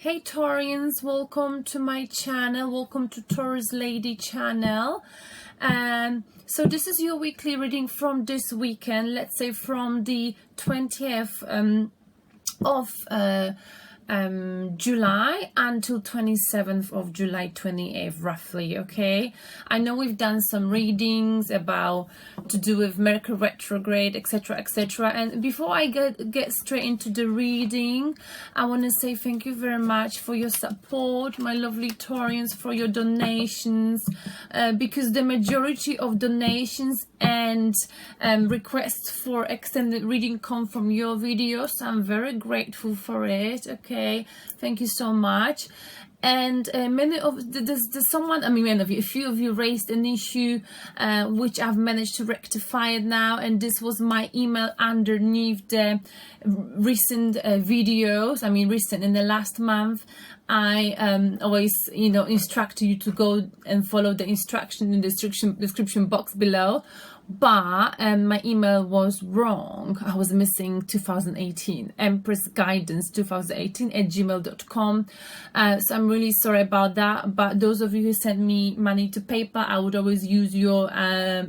Hey Taurians, welcome to my channel, welcome to Taurus Lady channel. So this is your weekly reading from this weekend, let's say from the 20th of July until 27th of July 28th roughly. Okay, I know we've done some readings about to do with Mercury retrograde, etc, etc, and before I get straight into the reading, I want to say thank you very much for your support, my lovely Taurians, for your donations, because the majority of donations and requests for extended reading come from your videos. I'm very grateful for it. Okay, thank you so much. And many of there's someone, I mean, a few of you raised an issue which I've managed to rectify it now, and this was my email underneath the recent videos. I mean, recent in the last month. I always, you know, instruct you to go and follow the instruction in the description box below. But my email was wrong. I was missing 2018 Empress Guidance 2018 at gmail.com. So I'm really sorry about that. But those of you who sent me money to PayPal, I would always use your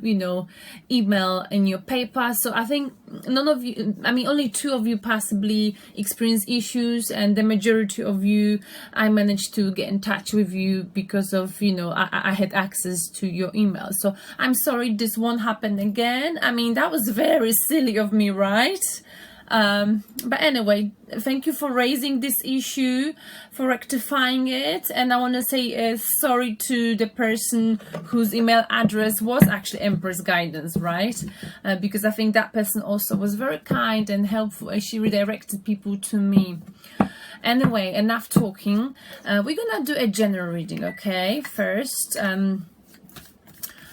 you know, email in your PayPal. So I think none of you, I mean only 2 of you possibly experienced issues, and the majority of you I managed to get in touch with you because of, you know, I had access to your email. So I'm sorry this won't happen again. I mean, that was very silly of me, right? But anyway, thank you for raising this issue, for rectifying it, and I want to say sorry to the person whose email address was actually Empress Guidance, right? Because I think that person also was very kind and helpful, and she redirected people to me. Anyway, enough talking. We're gonna do a general reading, okay? First, I'm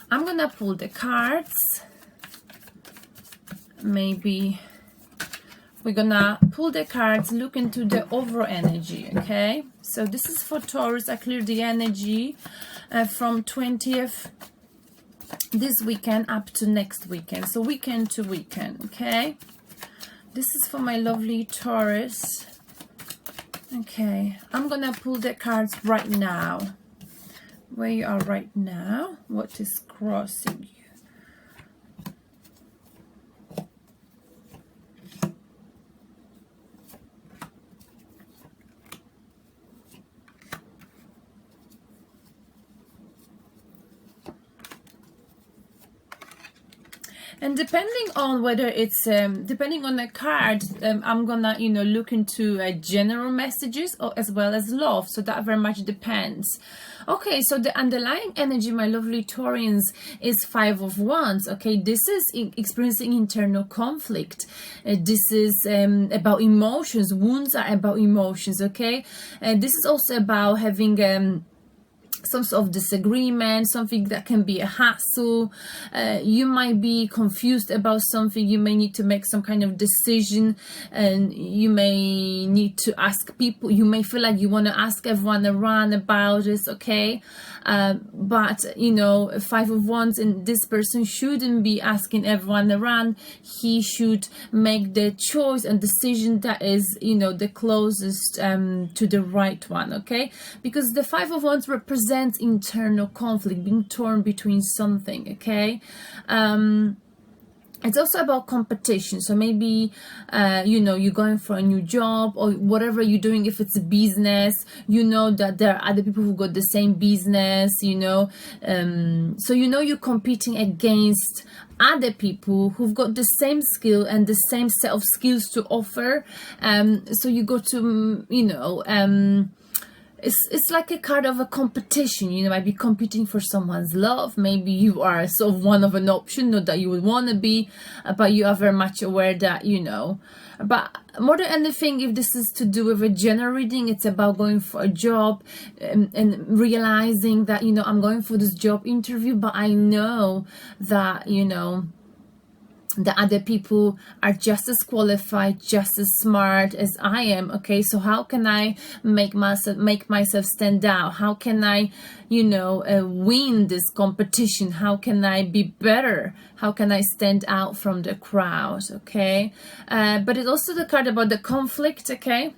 gonna pull the cards. Maybe we're gonna pull the cards, look into the overall energy, okay? So this is for Taurus. I cleared the energy from 20th this weekend up to next weekend, so weekend to weekend, okay? This is for my lovely Taurus. Okay, I'm gonna pull the cards right now. Where you are right now, what is crossing you? And depending on whether it's depending on the card, I'm gonna, you know, look into general messages or as well as love. So that very much depends. Okay, so the underlying energy, my lovely Taurians, is 5 of Wands. Okay, this is experiencing internal conflict. This is about emotions. Wounds are about emotions. Okay, this is also about having some sort of disagreement, something that can be a hassle. You might be confused about something. You may need to make some kind of decision, and you may need to ask people. You may feel like you want to ask everyone around about this, okay? But you know, 5 of Wands, and this person shouldn't be asking everyone around. He should make the choice and decision that is, you know, the closest to the right one, okay? Because the 5 of Wands represents internal conflict, being torn between something, okay? It's also about competition. So maybe, you know, you're going for a new job or whatever you're doing. If it's a business, you know that there are other people who got the same business, you know. So, you know, you're competing against other people who've got the same skill and the same set of skills to offer. So you go to, you know, it's like a card of a competition. You know, might be competing for someone's love. Maybe you are sort of one of an option, not that you would want to be, but you are very much aware that, you know. But more than anything, if this is to do with a general reading, it's about going for a job and realizing that, you know, I'm going for this job interview, but I know that, you know, the other people are just as qualified, just as smart as I am. Okay, so how can I make myself stand out? How can I, you know, win this competition? How can I be better? How can I stand out from the crowd? Okay, but it's also the card about the conflict. Okay,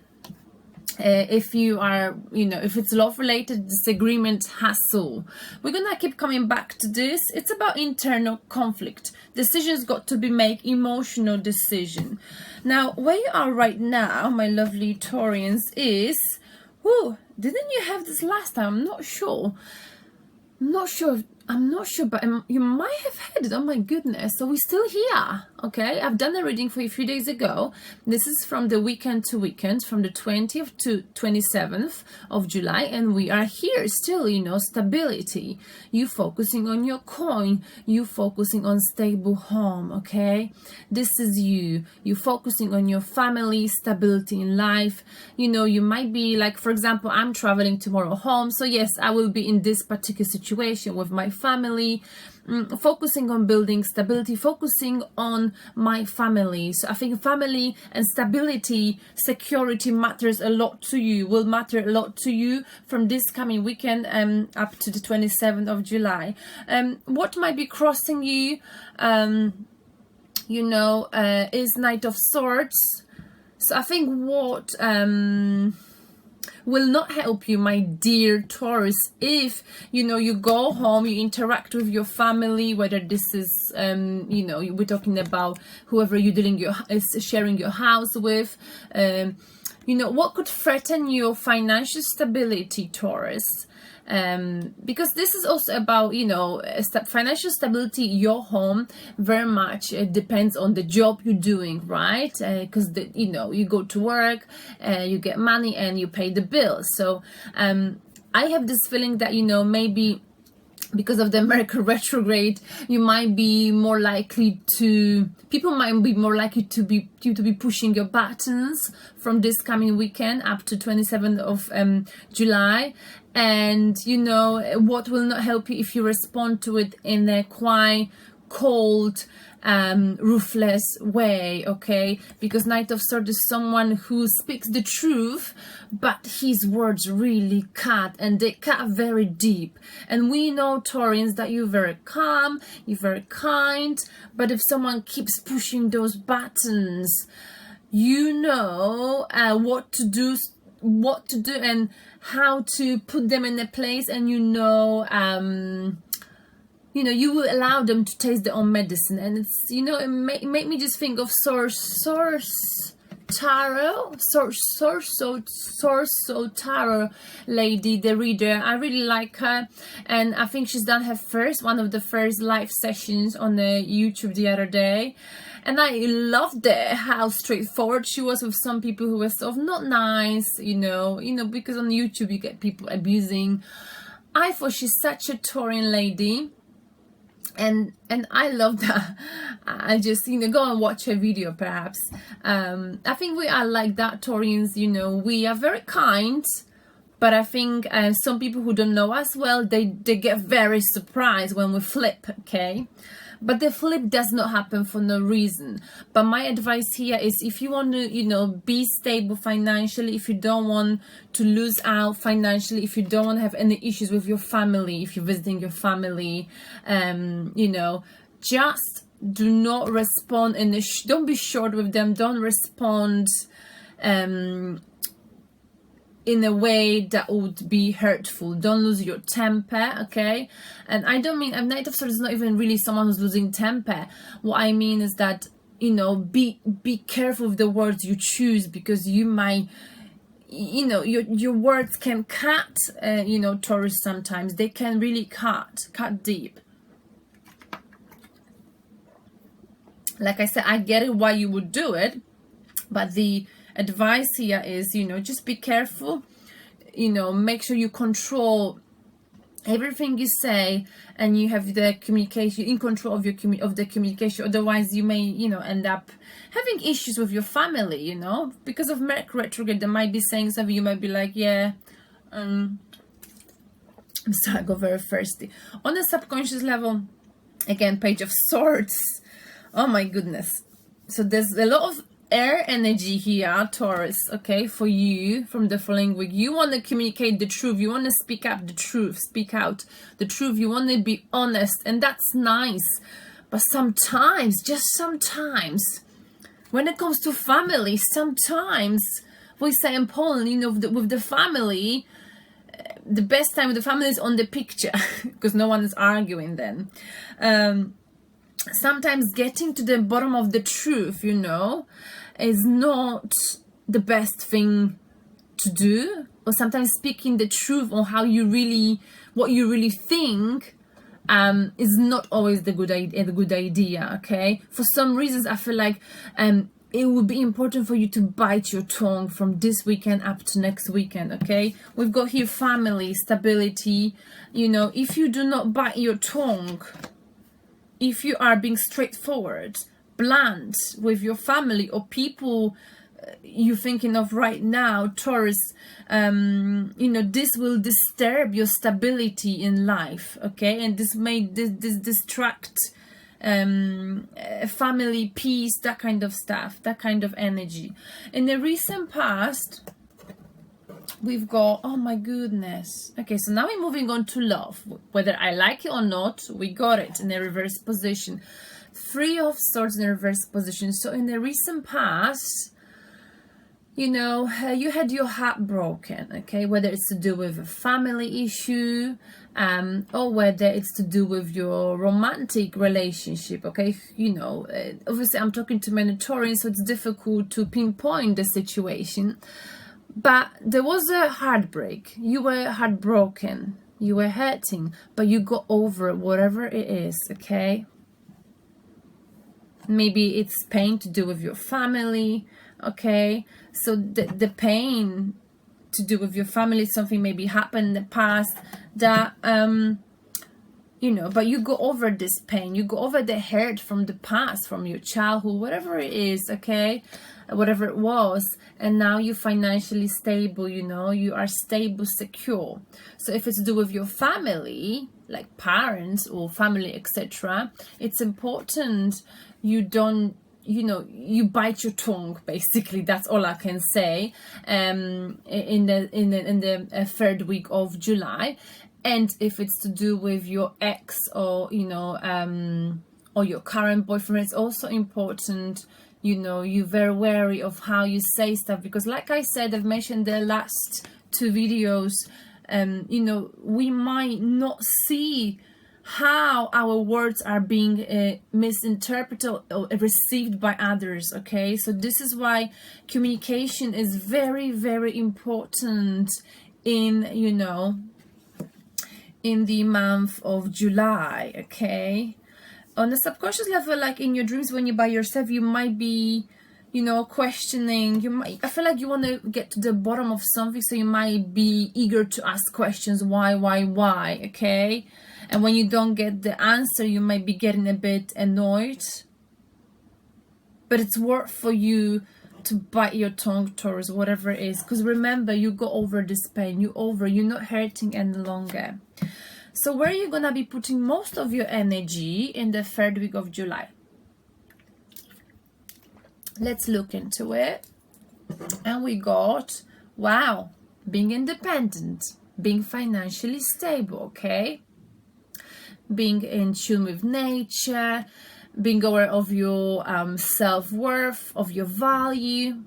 if you are, if it's love related, disagreement, hassle. We're gonna keep coming back to this. It's about internal conflict. Decisions got to be made, emotional decision. Now, where you are right now, my lovely Taurians, is, didn't you have this last time? I'm not sure, but you might have had it. Oh my goodness. So we're still here. Okay, I've done a reading for you a few days ago. This is from the weekend to weekend, from the 20th to 27th of July, and we are here still, stability. You focusing on your coin, you focusing on stable home, okay? This is you focusing on your family, stability in life. You might be like, for example, I'm traveling tomorrow home, so yes, I will be in this particular situation with my family, focusing on building stability, focusing on my family. So I think family and stability, security matters a lot to you, will matter a lot to you from this coming weekend up to the 27th of July. What might be crossing you, is Knight of Swords. So I think what will not help you, my dear Taurus, if you go home, you interact with your family, whether this is we're talking about whoever you're sharing your house with, what could threaten your financial stability, Taurus. Because this is also about financial stability. Your home very much depends on the job you're doing, right? Because you go to work, you get money and you pay the bills. So I have this feeling that maybe because of the Mercury retrograde, people might be more likely to be pushing your buttons from this coming weekend up to 27th of July. And what will not help you if you respond to it in a quite cold, ruthless way, okay? Because Knight of Swords is someone who speaks the truth, but his words really cut, and they cut very deep. And we know, Taurians, that you're very calm, you're very kind, but if someone keeps pushing those buttons, what to do and how to put them in a place, and you will allow them to taste their own medicine. And it's it made me just think of Source Tarot Tarot lady, the reader. I really like her, and I think she's done one of the first live sessions on the YouTube the other day. And I loved how straightforward she was with some people who were sort of not nice, because on YouTube you get people abusing. I thought she's such a Taurian lady, and I love that. I just go and watch her video perhaps. I think we are like that, Taurians. We are very kind, but I think some people who don't know us well, they get very surprised when we flip, okay? But the flip does not happen for no reason. But my advice here is, if you want to, be stable financially, if you don't want to lose out financially, if you don't want to have any issues with your family, if you're visiting your family, just do not respond don't be short with them. Don't respond in a way that would be hurtful. Don't lose your temper, okay? And I don't mean, a Knight of Swords is not even really someone who's losing temper. What I mean is that, be careful with the words you choose, because you might, your words can cut, Taurus, sometimes. They can really cut deep. Like I said, I get it why you would do it, but the advice here is, just be careful, make sure you control everything you say, and you have the communication in control of the communication. Otherwise you may end up having issues with your family, because of Mercury retrograde. They might be saying something, you might be like, I'm sorry, I go very thirsty. On a subconscious level, again, Page of Swords. Oh my goodness. So there's a lot of air energy here, Taurus, okay, for you from the following week. You want to communicate the truth. You want to speak up the truth, speak out the truth. You want to be honest, and that's nice. But sometimes, just sometimes, when it comes to family, sometimes we say in Poland, you know, with the family, the best time with the family is on the picture because no one is arguing then. Sometimes getting to the bottom of the truth, you know, is not the best thing to do. Or sometimes speaking the truth on how you really, what you really think, is not always the good idea. Okay, for some reasons I feel like it would be important for you to bite your tongue from this weekend up to next weekend. Okay, we've got here family, stability. You know, if you do not bite your tongue, if you are being straightforward, blunt with your family or people you're thinking of right now, Taurus, you know, this will disturb your stability in life. Okay, and this may distract family, peace, that kind of stuff, that kind of energy. In the recent past, we've got, oh my goodness. Okay, so now we're moving on to love. Whether I like it or not, we got it in a reverse position. 3 of Swords in a reverse position. So in the recent past, you know, you had your heart broken, okay, whether it's to do with a family issue, or whether it's to do with your romantic relationship, okay. You know, obviously I'm talking to many Taurians, so it's difficult to pinpoint the situation, but there was a heartbreak. You were heartbroken, you were hurting, but you got over it, whatever it is, okay. Maybe it's pain to do with your family, okay. So the pain to do with your family, something maybe happened in the past that you know, but you go over this pain, you go over the hurt from the past, from your childhood, whatever it is, okay, whatever it was, and now you're financially stable, you know, you are stable, secure. So if it's to do with your family, like parents or family, etc., it's important you don't, you know, you bite your tongue, basically. That's all I can say. In the 3rd week of July. And if it's to do with your ex or, you know, or your current boyfriend, it's also important, you know, you're very wary of how you say stuff, because like I said, I've mentioned the last 2 videos, you know, we might not see how our words are being misinterpreted or received by others, okay. So this is why communication is very, very important in, you know, in the month of July, okay. On a subconscious level, like in your dreams when you're by yourself, you might be, you know, questioning, you might, I feel like you want to get to the bottom of something, so you might be eager to ask questions, why, okay. And when you don't get the answer, you might be getting a bit annoyed. But it's worth for you to bite your tongue, Taurus, whatever it is. Because remember, you go over this pain. You're not hurting any longer. So where are you going to be putting most of your energy in the 3rd week of July? Let's look into it. And we got, wow, being independent, being financially stable, okay? Being in tune with nature, being aware of your self-worth, of your value,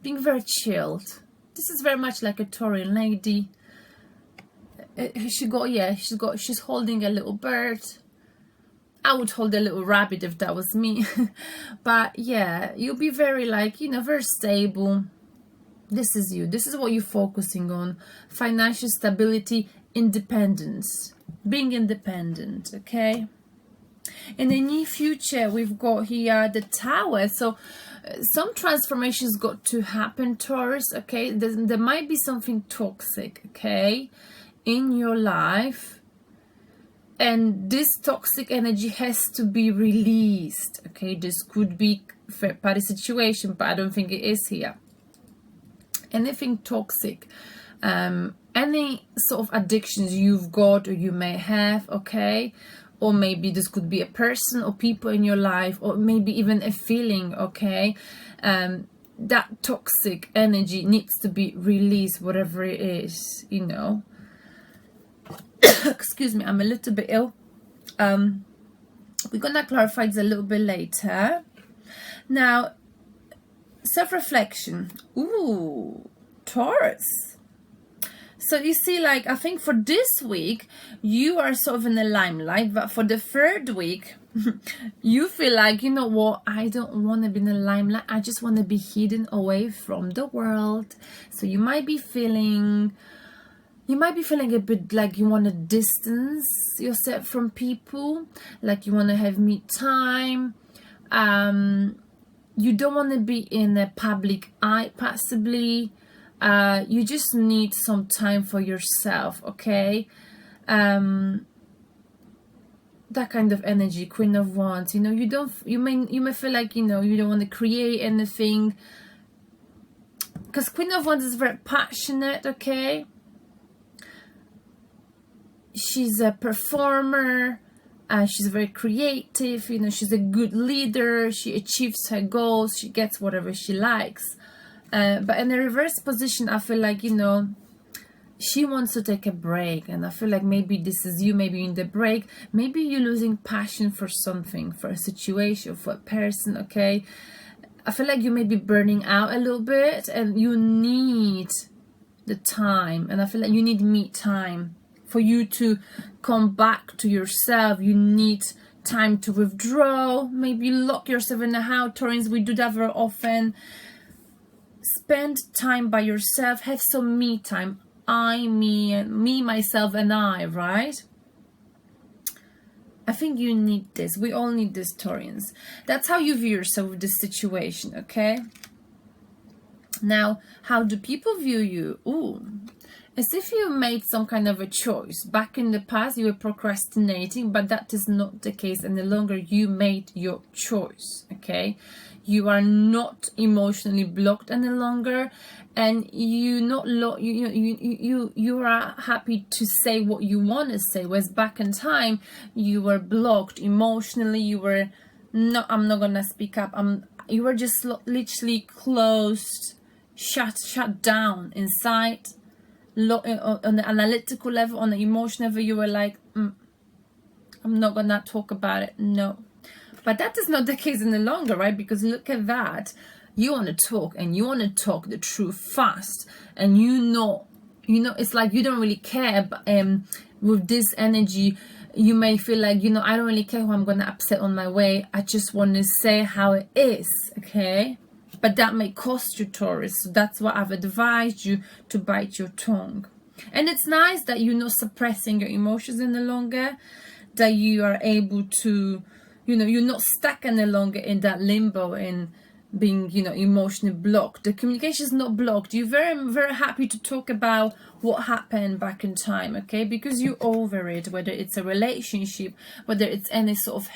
being very chilled. This is very much like a Taurian lady. She's holding a little bird. I would hold a little rabbit if that was me. But yeah, you'll be very, like, you know, very stable. This is you. This is what you're focusing on. Financial stability, independence. Being independent, okay. In the near future, we've got here the Tower. So some transformations got to happen, Taurus, okay. There might be something toxic, okay, in your life, and this toxic energy has to be released, okay. This could be a third-party situation, but I don't think it is here. Anything toxic, any sort of addictions you've got or you may have, okay, or maybe this could be a person or people in your life, or maybe even a feeling, okay, that toxic energy needs to be released, whatever it is, you know. Excuse me, I'm a little bit ill. We're gonna clarify this a little bit later. Now, self-reflection. Ooh, Taurus. So you see, like, I think for this week, you are sort of in the limelight, but for the third week, you feel like, you know what, I don't want to be in the limelight. I just want to be hidden away from the world. So you might be feeling a bit like you want to distance yourself from people, like you want to have me time. You don't want to be in a public eye, possibly. You just need some time for yourself, okay? That kind of energy, Queen of Wands. You know, you may feel like, you know, you don't want to create anything, because Queen of Wands is very passionate, okay? She's a performer. She's very creative. You know, she's a good leader. She achieves her goals. She gets whatever she likes. But in a reverse position, I feel like, you know, she wants to take a break. And I feel like maybe this is you, maybe in the break. Maybe you're losing passion for something, for a situation, for a person, okay? I feel like you may be burning out a little bit and you need the time. And I feel like you need me time. For you to come back to yourself, you need time to withdraw. Maybe lock yourself in the house. Taurans, we do that very often. Spend time by yourself. Have some me time. Me, myself, and I, right? I think you need this. We all need this, Taurans. That's how you view yourself with this situation, okay? Now, how do people view you? Ooh. As if you made some kind of a choice. Back in the past, you were procrastinating, but that is not the case any longer. You made your choice, okay? You are not emotionally blocked any longer, and you are happy to say what you want to say. Whereas back in time, you were blocked emotionally. You were no, I'm not gonna speak up. You were just literally closed, shut down inside. On the analytical level, on the emotional level, you were like, I'm not gonna talk about it. No, but that is not the case any longer, right? Because look at that, you want to talk, and you want to talk the truth fast, and you know, it's like you don't really care. But with this energy, you may feel like, you know, I don't really care who I'm gonna upset on my way. I just want to say how it is, okay? But that may cost you, Taurus. So that's why I've advised you to bite your tongue. And it's nice that you're not suppressing your emotions any longer, that you are able to, you know, you're not stuck any longer in that limbo in being, you know, emotionally blocked. The communication is not blocked. You're very, very happy to talk about what happened back in time, okay? Because you're over it, whether it's a relationship, whether it's any sort of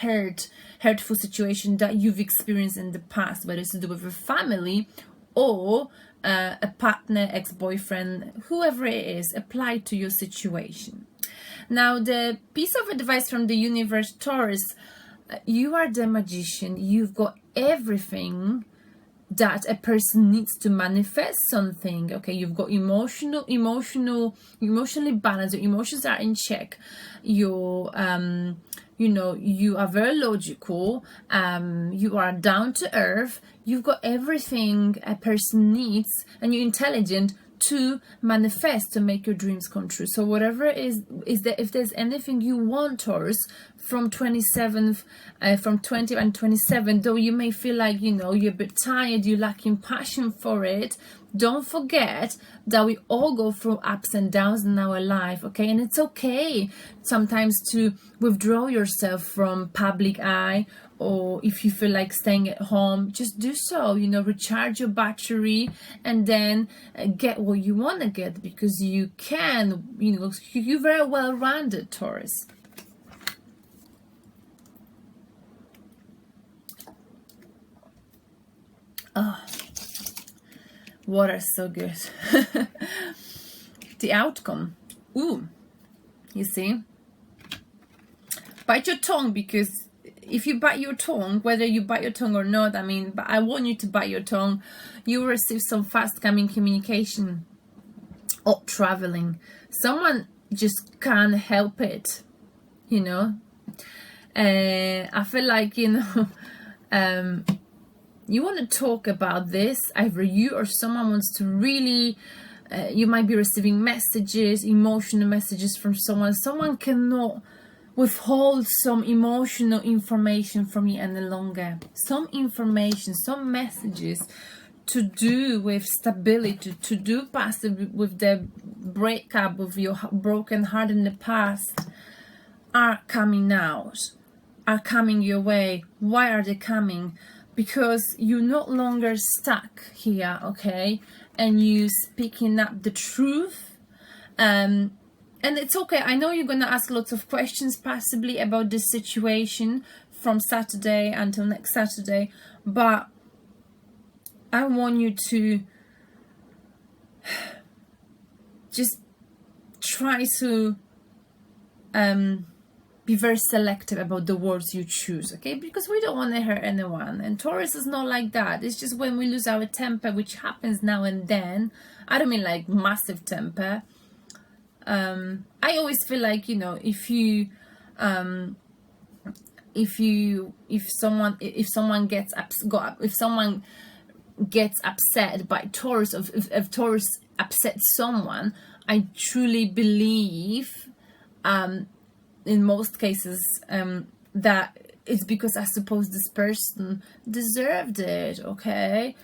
hurtful situation that you've experienced in the past, whether it's to do with a family or a partner, ex-boyfriend, whoever it is, applied to your situation. Now, the piece of advice from the universe, Taurus, you are the magician. You've got everything that a person needs to manifest something, okay? You've got emotionally balanced. Your emotions are in check. You're you know, you are very logical. You are down to earth. You've got everything a person needs, and you're intelligent to manifest, to make your dreams come true. So whatever it is that if there's anything you want, Taurus, from 27th, from 20th and 27th, though you may feel like, you know, you're a bit tired, you're lacking passion for it, don't forget that we all go through ups and downs in our life, okay? And it's okay sometimes to withdraw yourself from public eye, or if you feel like staying at home, just do so, you know, recharge your battery, and then get what you want to get, because you can, you know, you're very well-rounded, Taurus. Oh, water is so good. The outcome. Ooh, you see? Bite your tongue, because if you bite your tongue, whether you bite your tongue or not, I mean, but I want you to bite your tongue, you will receive some fast-coming communication or traveling. Someone just can't help it, you know? I feel like, you know, you want to talk about this. Either you or someone wants to really, you might be receiving messages, emotional messages from someone. Someone cannot withhold some emotional information from you any longer. Some information, some messages to do with stability, to do possibly with the breakup, with your broken heart in the past, are coming out, are coming your way. Why are they coming? Because you're no longer stuck here, okay? And you speaking up the truth. And it's okay. I know you're going to ask lots of questions possibly about this situation from Saturday until next Saturday, but I want you to just try to be very selective about the words you choose, okay? Because we don't want to hurt anyone. And Taurus is not like that. It's just when we lose our temper, which happens now and then. I don't mean like massive temper. I always feel like, you know, if someone gets upset by Taurus, if Taurus upsets someone, I truly believe in most cases that it's because I suppose this person deserved it, okay?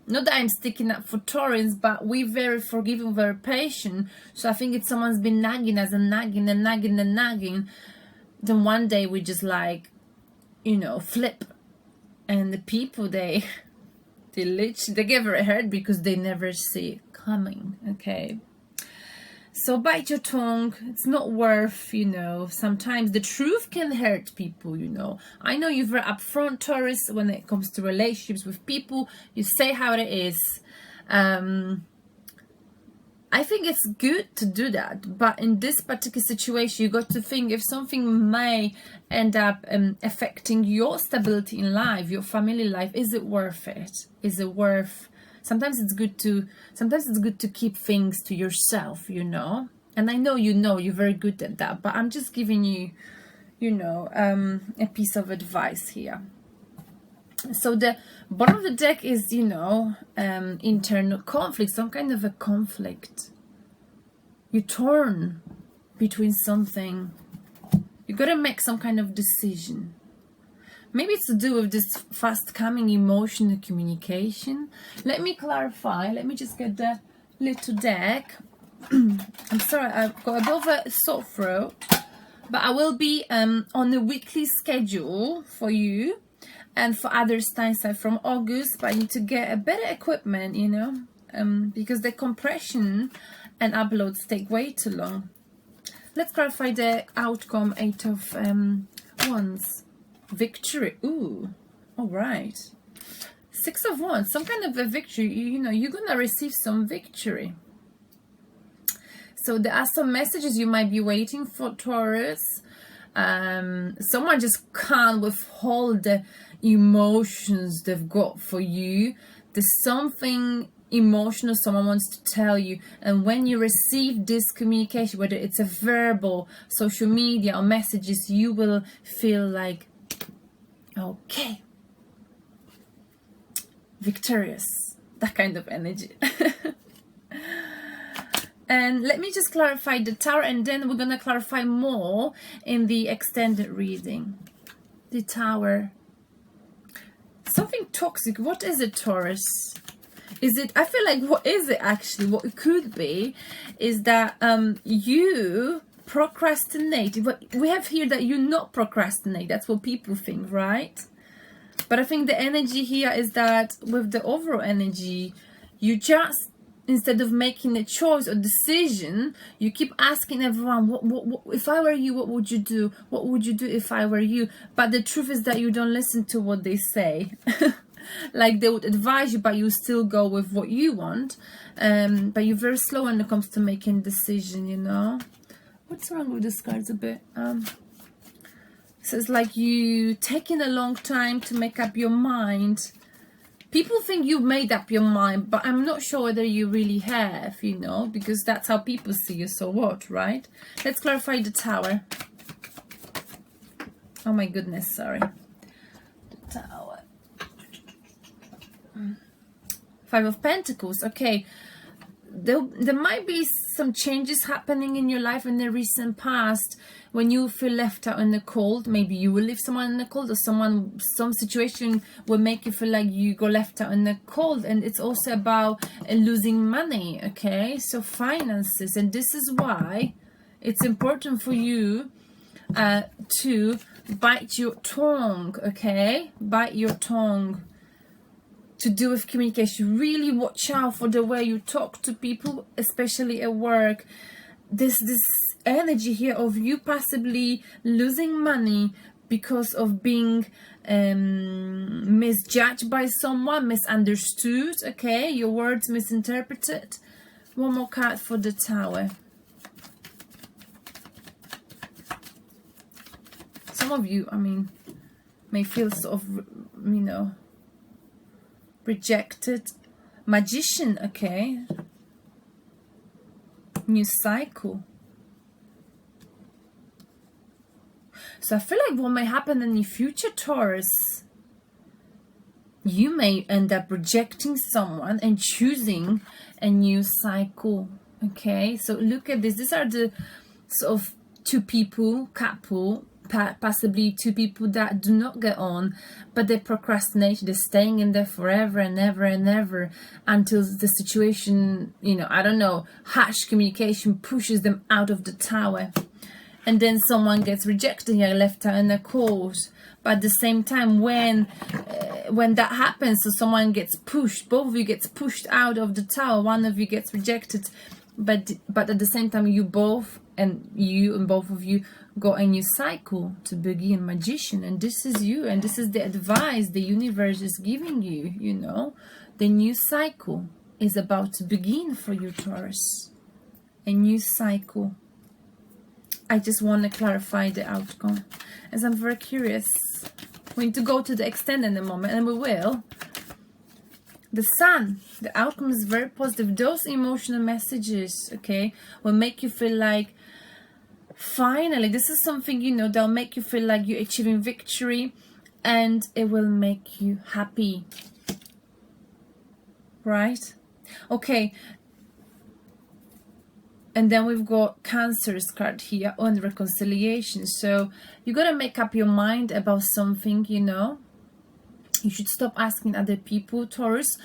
Not that I'm sticking up for Taurus, but we're very forgiving, very patient. So I think if someone's been nagging us and nagging and nagging and nagging, then one day we just like, you know, flip. And the people, they get very hurt because they never see it coming, okay? So bite your tongue. It's not worth, you know, sometimes the truth can hurt people, you know. I know you're very upfront, Taurus, when it comes to relationships with people. You say how it is. I think it's good to do that. But in this particular situation, you got to think if something may end up affecting your stability in life, your family life, is it worth it? Is it worth... Sometimes it's good to keep things to yourself, you know. And I know you're very good at that, but I'm just giving you, you know, a piece of advice here. So the bottom of the deck is, you know, internal conflict, some kind of a conflict. You're torn between something. You got to make some kind of decision. Maybe it's to do with this fast coming emotional communication. Let me clarify. Let me just get the little deck. I'm sorry, I've got a bit of a sore throat, but I will be on a weekly schedule for you and for others time side from August. But I need to get a better equipment, you know, because the compression and uploads take way too long. Let's clarify the outcome. 8 of Wands. Victory. Ooh, all right. 6 of Wands, some kind of a victory. You know, you're gonna receive some victory. So there are some messages you might be waiting for, Taurus. Someone just can't withhold the emotions they've got for you. There's something emotional someone wants to tell you, and when you receive this communication, whether it's a verbal, social media, or messages, you will feel like, okay, victorious, that kind of energy. And let me just clarify the Tower, and then we're gonna clarify more in the extended reading. The Tower, something toxic. What is it, Taurus? Is it, I feel like, what is it actually? What it could be is that you procrastinate. But we have here that you not procrastinate. That's what people think, right? But I think the energy here is that with the overall energy, you just, instead of making a choice or decision, you keep asking everyone, what if I were you, what would you do? What would you do if I were you? But the truth is that you don't listen to what they say. Like they would advise you, but you still go with what you want. But you're very slow when it comes to making decision, you know. What's wrong with this cards a bit? So it's like you taking a long time to make up your mind. People think you've made up your mind, but I'm not sure whether you really have, you know, because that's how people see you. So what, right? Let's clarify the Tower. Oh my goodness, sorry. The Tower. Five of Pentacles. Okay, there might be some changes happening in your life in the recent past when you feel left out in the cold. Maybe you will leave someone in the cold, or some situation will make you feel like you go left out in the cold. And it's also about losing money. Okay, so finances, and this is why it's important for you to bite your tongue. Okay, bite your tongue. To do with communication, really watch out for the way you talk to people, especially at work. This energy here of you possibly losing money because of being misjudged by someone, misunderstood. Okay, your words misinterpreted. One more card for the Tower. Some of you, I mean, may feel sort of, you know, rejected. Magician. Okay, new cycle. So I feel like what may happen in the future, Taurus, you may end up rejecting someone and choosing a new cycle. Okay, so look at this. These are the sort of two people, couple, possibly two people that do not get on, but they procrastinate. They're staying in there forever and ever and ever until the situation, you know, I don't know, harsh communication pushes them out of the Tower. And then someone gets rejected, you're left out in the cold. But at the same time, when that happens, so someone gets pushed, both of you gets pushed out of the Tower, one of you gets rejected, but at the same time, you both and both of you got a new cycle to begin. Magician, and this is you, and this is the advice the universe is giving you. You know, the new cycle is about to begin for you, Taurus. A new cycle. I just want to clarify the outcome, as I'm very curious. We're going to go to the extend in a moment, and we will. The Sun, the outcome is very positive. Those emotional messages, okay, will make you feel like, finally, this is something, you know, that'll make you feel like you're achieving victory, and it will make you happy. Right? Okay. And then we've got Cancer's card here on reconciliation. So you got to make up your mind about something, you know. You should stop asking other people, Taurus.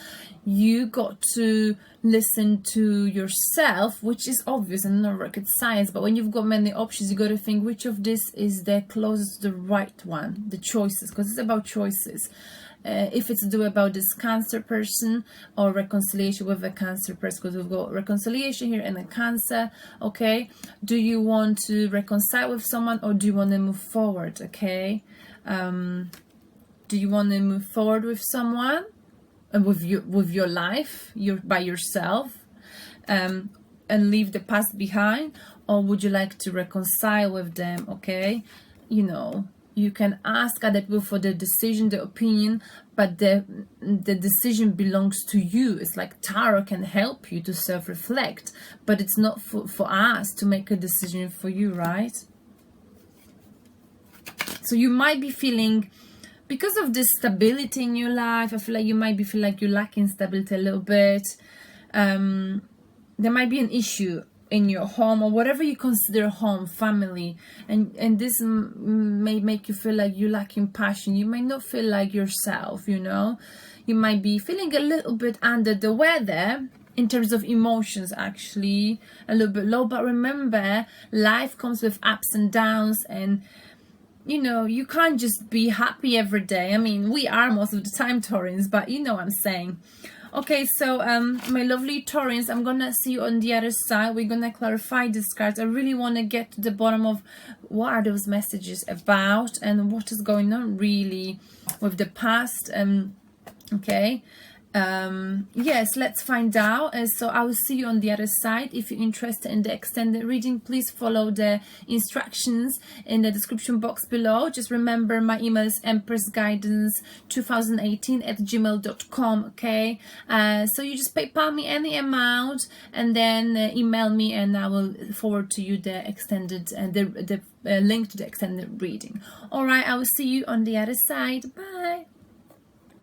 You got to listen to yourself, which is obvious and not rocket science. But when you've got many options, you got to think which of this is the closest to the right one, the choices, because it's about choices. If it's to do about this Cancer person or reconciliation with a Cancer person, because we've got reconciliation here and a Cancer. Okay, do you want to reconcile with someone, or do you want to move forward? Okay, do you want to move forward with someone and with your life, by yourself, and leave the past behind, or would you like to reconcile with them? Okay, you know, you can ask other people for the decision, the opinion, but the decision belongs to you. It's like Tarot can help you to self-reflect, but it's not for us to make a decision for you, right? So you might be feeling, because of this stability in your life, I feel like you might feel like you're lacking stability a little bit. There might be an issue in your home, or whatever you consider home, family, and this may make you feel like you're lacking passion. You might not feel like yourself, you know. You might be feeling a little bit under the weather in terms of emotions, actually a little bit low. But remember, life comes with ups and downs, and you know, you can't just be happy every day. I mean, we are most of the time, Taurans, but you know what I'm saying. Okay, so my lovely Taurans, I'm gonna see you on the other side. We're gonna clarify these cards. I really want to get to the bottom of what are those messages about and what is going on really with the past. Okay, yes, let's find out. So I will see you on the other side. If you're interested in the extended reading, please follow the instructions in the description box below. Just remember, my email is empressguidance2018@gmail.com. okay, so you just PayPal me any amount and then email me, and I will forward to you the extended the link to the extended reading. All right, I will see you on the other side. Bye.